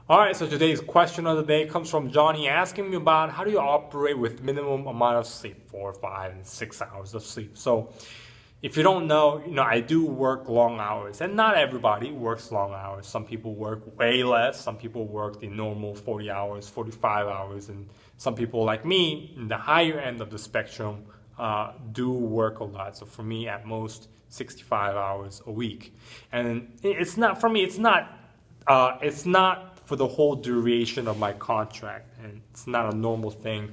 All right, so today's question of the day comes from Johnny asking me about how do you operate with minimum amount of sleep, 4, 5, and 6 hours of sleep. So if you don't know, I do work long hours, and not everybody works long hours. Some people work way less. Some people work the normal 40 hours, 45 hours, and some people like me in the higher end of the spectrum do work a lot. So for me, at most 65 hours a week. And it's not, for me, it's not for the whole duration of my contract, and it's not a normal thing.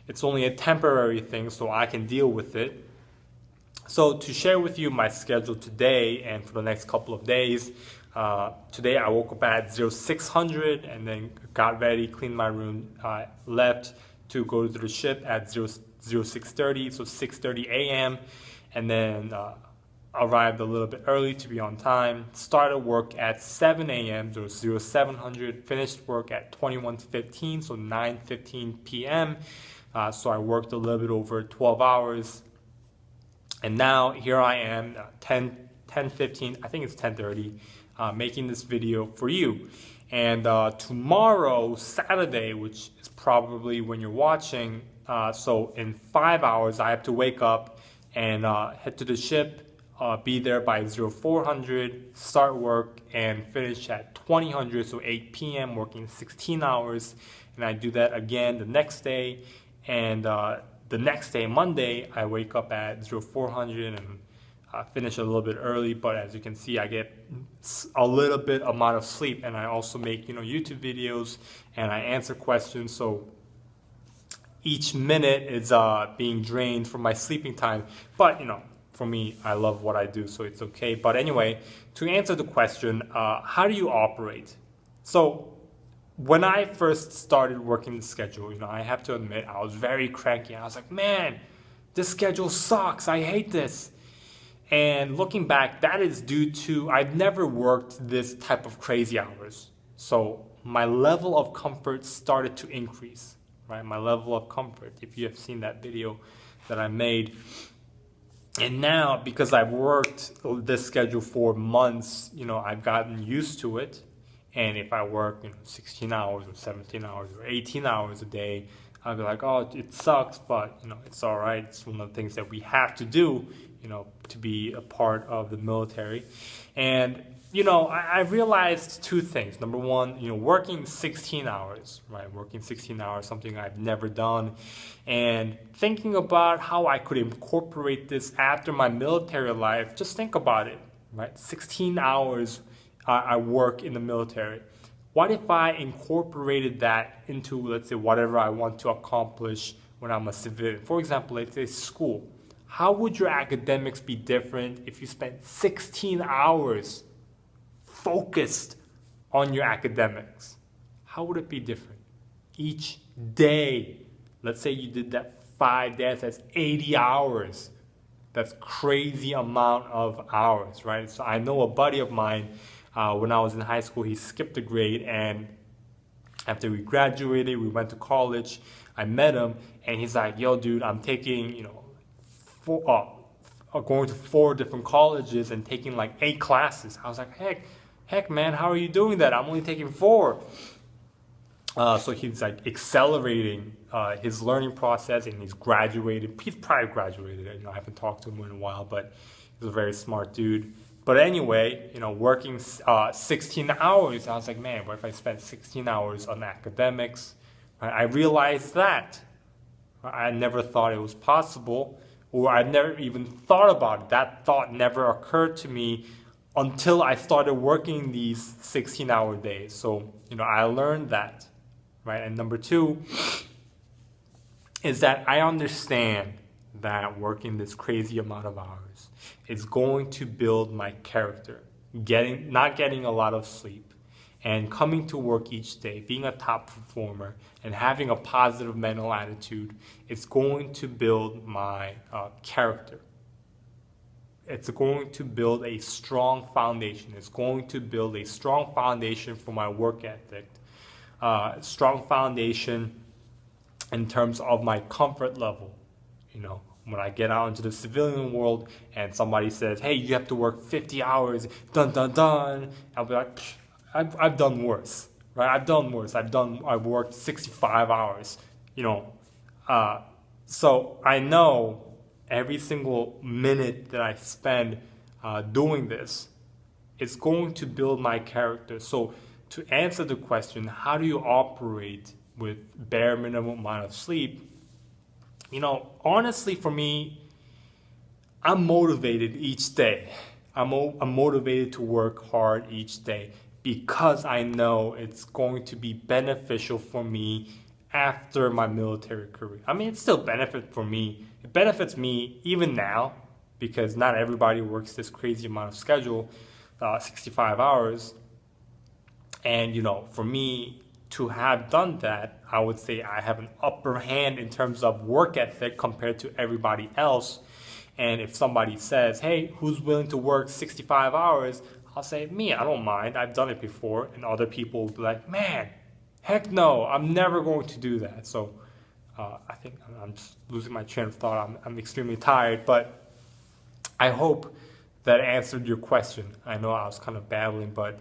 It's only a temporary thing, so I can deal with it. So to share with you my schedule today and for the next couple of days, today I woke up at 0600 and then got ready, cleaned my room, left to go to the ship at 0630, so 6:30 a.m. and then arrived a little bit early to be on time, started work at 7 a.m., so 0700, finished work at 21:15, so 9:15 p.m. So I worked a little bit over 12 hours. And now here I am, 10:15, I think it's 10:30, making this video for you. And tomorrow, Saturday, which is probably when you're watching, so in 5 hours, I have to wake up and head to the ship, be there by 0400, start work, and finish at 2000, so 8 p.m., working 16 hours. And I do that again the next day. And the next day, Monday, I wake up at 0400 and finish a little bit early. But as you can see, I get a little bit amount of sleep. And I also make, YouTube videos and I answer questions. So each minute is being drained from my sleeping time. But, for me, I love what I do, so it's okay. But anyway, to answer the question, how do you operate? So when I first started working the schedule, I have to admit, I was very cranky. I was like, man, this schedule sucks. I hate this. And looking back, that is due to I've never worked this type of crazy hours. So my level of comfort started to increase, right? My level of comfort, if you have seen that video that I made. And now, because I've worked this schedule for months, I've gotten used to it. And if I work, 16 hours or 17 hours or 18 hours a day, I'll be like, oh, it sucks, but, it's all right. It's one of the things that we have to do, to be a part of the military. And, I realized two things. Number one, working 16 hours, right? Working 16 hours, something I've never done. And thinking about how I could incorporate this after my military life, just think about it, right? 16 hours I work in the military. What if I incorporated that into, let's say, whatever I want to accomplish when I'm a civilian? For example, let's say school. How would your academics be different if you spent 16 hours focused on your academics? How would it be different? Each day, let's say you did that 5 days, that's 80 hours. That's crazy amount of hours, right? So I know a buddy of mine, when I was in high school, he skipped a grade, and after we graduated, we went to college. I met him, and he's like, yo, dude, I'm taking, going to 4 different colleges and taking like 8 classes. I was like, heck, man, how are you doing that? I'm only taking 4. So he's like accelerating his learning process, and he's graduated. He's probably graduated. I haven't talked to him in a while, but he's a very smart dude. But anyway, working 16 hours, I was like, man, what if I spent 16 hours on academics? Right? I realized that. I never thought it was possible, or I never even thought about it. That thought never occurred to me until I started working these 16-hour days. So, I learned that, right? And number 2 is that I understand that working this crazy amount of hours is going to build my character. Not getting a lot of sleep and coming to work each day, being a top performer and having a positive mental attitude, it's going to build my character. It's going to build a strong foundation. It's going to build a strong foundation for my work ethic. Strong foundation in terms of my comfort level. When I get out into the civilian world and somebody says, hey, you have to work 50 hours, dun, dun, dun, I'll be like, I've done worse, right? I've done worse. I've worked 65 hours, you know. So I know every single minute that I spend doing this, it's going to build my character. So to answer the question, how do you operate with bare minimum amount of sleep? You know, honestly, for me, I'm motivated each day. I'm motivated to work hard each day because I know it's going to be beneficial for me after my military career. I mean, it's still benefit for me. It benefits me even now because not everybody works this crazy amount of schedule, 65 hours. And, you know, for me to have done that, I would say I have an upper hand in terms of work ethic compared to everybody else. And if somebody says, hey, who's willing to work 65 hours? I'll say, me, I don't mind. I've done it before. And other people will be like, man, heck no, I'm never going to do that. So I think I'm just losing my train of thought. I'm extremely tired, but I hope that answered your question. I know I was kind of babbling, but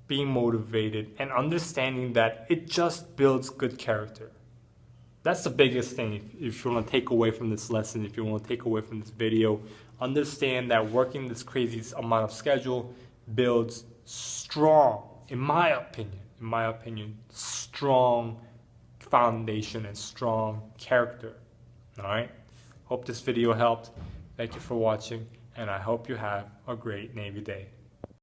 being motivated and understanding that it just builds good character. That's the biggest thing. If you want to take away from this lesson, if you want to take away from this video, understand that working this crazy amount of schedule builds strong, in my opinion, strong foundation and strong character. All right. Hope this video helped. Thank you for watching, and I hope you have a great Navy day.